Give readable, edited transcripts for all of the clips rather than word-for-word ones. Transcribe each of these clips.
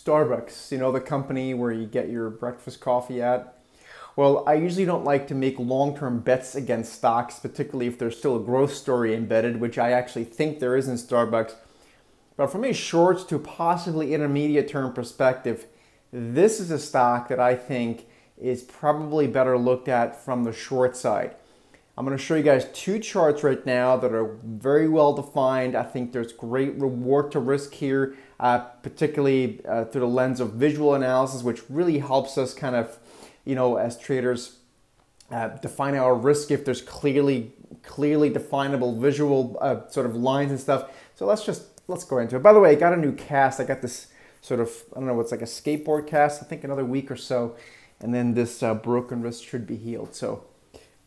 Starbucks, you know, the company where you get your breakfast coffee at. Well, I usually don't like to make long-term bets against stocks, particularly if there's still a growth story embedded, which I actually think there is in Starbucks. But from a short to possibly intermediate term perspective, this is a stock that I think is probably better looked at from the short side. I'm going to show you guys two charts right now that are very well defined. I think there's great reward to risk here, particularly through the lens of visual analysis, which really helps us kind of, you know, as traders, define our risk if there's clearly definable visual sort of lines and stuff. So let's go into it. By the way, I got a new cast. I got this sort of, I don't know, it's like a skateboard cast. I think another week or so, and then this broken wrist should be healed. So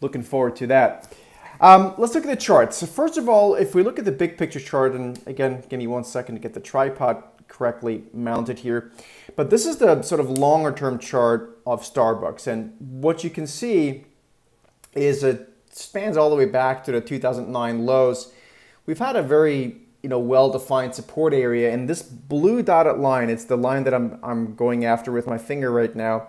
looking forward to that. Let's look at the charts. So first of all, if we look at the big picture chart, and again, give me 1 second to get the tripod correctly mounted here. But this is the sort of longer term chart of Starbucks. And what you can see is it spans all the way back to the 2009 lows. We've had a very, you know, well-defined support area, and this blue dotted line, it's the line that I'm going after with my finger right now.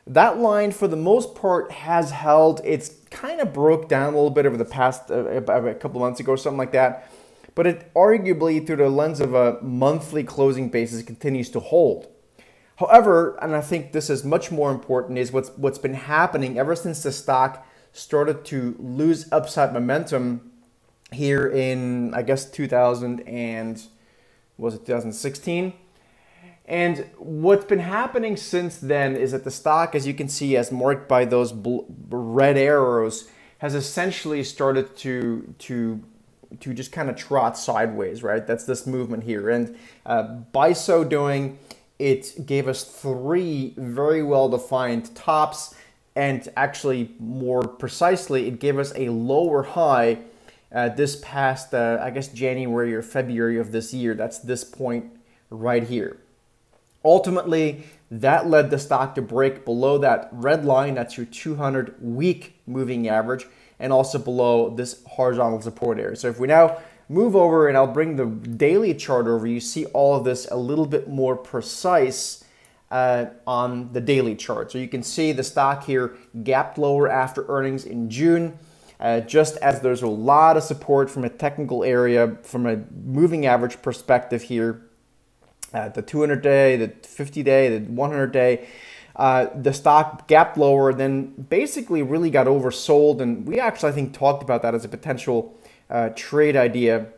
That line, for the most part, has held. It's kind of broke down a little bit over the past, about a couple of months ago, something like that. But it arguably, through the lens of a monthly closing basis, continues to hold. However, and I think this is much more important, is what's been happening ever since the stock started to lose upside momentum here in, I guess, 2016? And what's been happening since then is that the stock, as you can see, as marked by those red arrows, has essentially started to just kind of trot sideways, right? That's this movement here. And by so doing, it gave us three very well-defined tops. And actually, more precisely, it gave us a lower high this past, I guess, January or February of this year. That's this point right here. Ultimately, that led the stock to break below that red line. That's your 200-week moving average, and also below this horizontal support area. So if we now move over, and I'll bring the daily chart over, you see all of this a little bit more precise on the daily chart. So you can see the stock here gapped lower after earnings in June, just as there's a lot of support from a technical area, from a moving average perspective here. The 200-day, the 50-day, the 100-day, the stock gapped lower, then basically really got oversold. And we actually, I think, talked about that as a potential trade idea.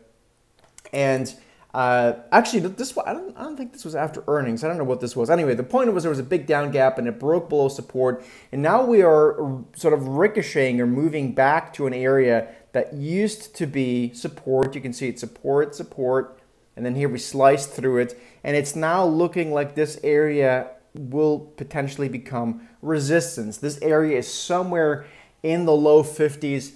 And actually, this I don't think this was after earnings. I don't know what this was. Anyway, the point was there was a big down gap and it broke below support. And now we are sort of ricocheting or moving back to an area that used to be support. You can see it's support, support. And then here we sliced through it, and it's now looking like this area will potentially become resistance. This area is somewhere in the low 50s,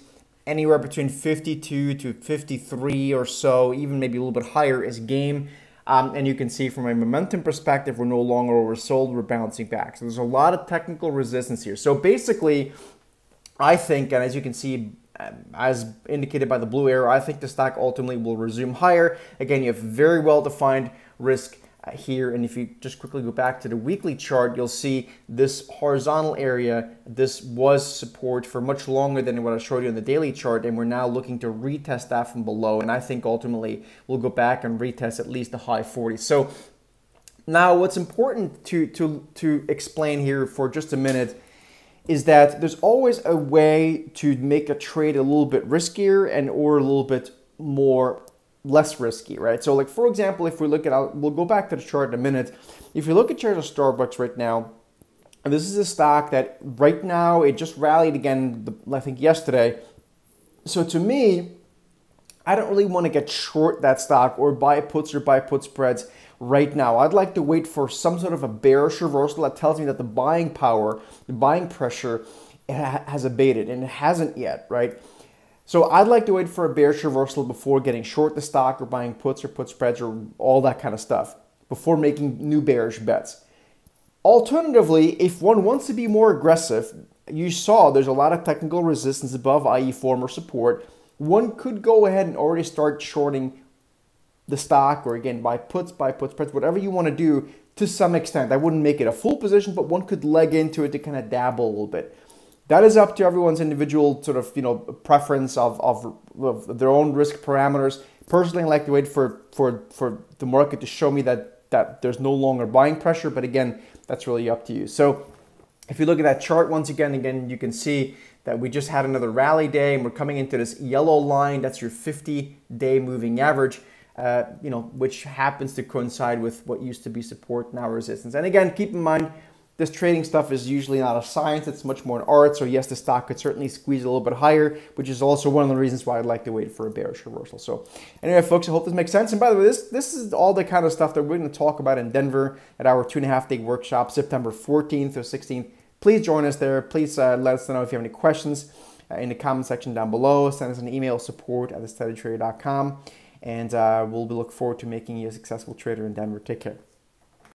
anywhere between 52 to 53 or so, even maybe a little bit higher is game. And you can see from a momentum perspective, we're no longer oversold, we're bouncing back. So there's a lot of technical resistance here. So basically, I think, and as you can see, as indicated by the blue arrow, I think the stock ultimately will resume higher. Again, you have very well-defined risk here. And if you just quickly go back to the weekly chart, you'll see this horizontal area. This was support for much longer than what I showed you on the daily chart. And we're now looking to retest that from below. And I think ultimately we'll go back and retest at least the high 40s. So now what's important to explain here for just a minute is that there's always a way to make a trade a little bit riskier and or a little bit less risky, right? So like, for example, if we look at, we'll go back to the chart in a minute. If you look at shares of Starbucks right now, and this is a stock that right now, it just rallied again, I think yesterday. So to me, I don't really want to get short that stock or buy puts or buy put spreads right now. I'd like to wait for some sort of a bearish reversal that tells me that the buying power, the buying pressure has abated, and it hasn't yet, right? So I'd like to wait for a bearish reversal before getting short the stock or buying puts or put spreads or all that kind of stuff before making new bearish bets. Alternatively, if one wants to be more aggressive, you saw there's a lot of technical resistance above, i.e. former support. One could go ahead and already start shorting the stock, or again, buy puts, spreads, whatever you want to do to some extent. I wouldn't make it a full position, but one could leg into it to kind of dabble a little bit. That is up to everyone's individual sort of, preference of their own risk parameters. Personally, I like to wait for the market to show me that there's no longer buying pressure, but again, that's really up to you. So if you look at that chart once again, you can see that we just had another rally day, and we're coming into this yellow line. That's your 50-day moving average, which happens to coincide with what used to be support, now resistance. And again, keep in mind, this trading stuff is usually not a science, it's much more an art. So yes, the stock could certainly squeeze a little bit higher, which is also one of the reasons why I'd like to wait for a bearish reversal. So anyway, folks, I hope this makes sense. And by the way, this is all the kind of stuff that we're going to talk about in Denver at our 2.5-day workshop, September 14th or 16th. Please join us there. Please let us know if you have any questions in the comment section down below. Send us an email, support@thesteadytrader.com. And we'll look forward to making you a successful trader in Denver. Take care.